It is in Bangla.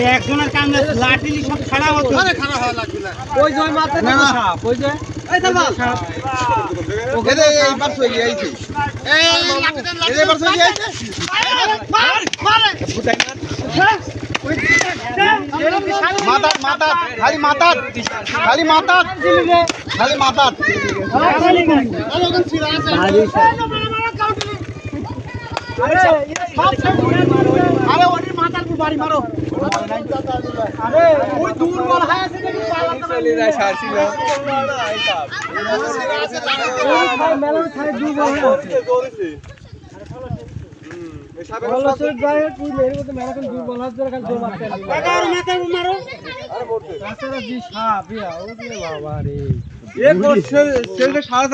একজনের কামে লাঠি সব খাড়া হতো ওই যে মারতে না সাপ ওই যে এই চল সাপ ওকে এইবার সই গিয়েছে এই এইবার সই গিয়েছে মার মারে মাথা মাথা খালি মাথা খালি মাথা খালি মাথা আরে ওই মাথার উপর বাড়ি মারো আরে ওই দূর বল হয় আছে দেখি পালাতে চলে যায় সারছিল মেলা খাই দূর বল আছে দৌড়ছে বলছে ভাই তুই মেরে মধ্যে মেলা কোন দূর বল আছে খালি দৌড় মারতে আর মাথার উপর মারো আরে বলতে রাস্তাটা জি সাপ ইয়া ও বাবা রে এ করছে ছেলে সারা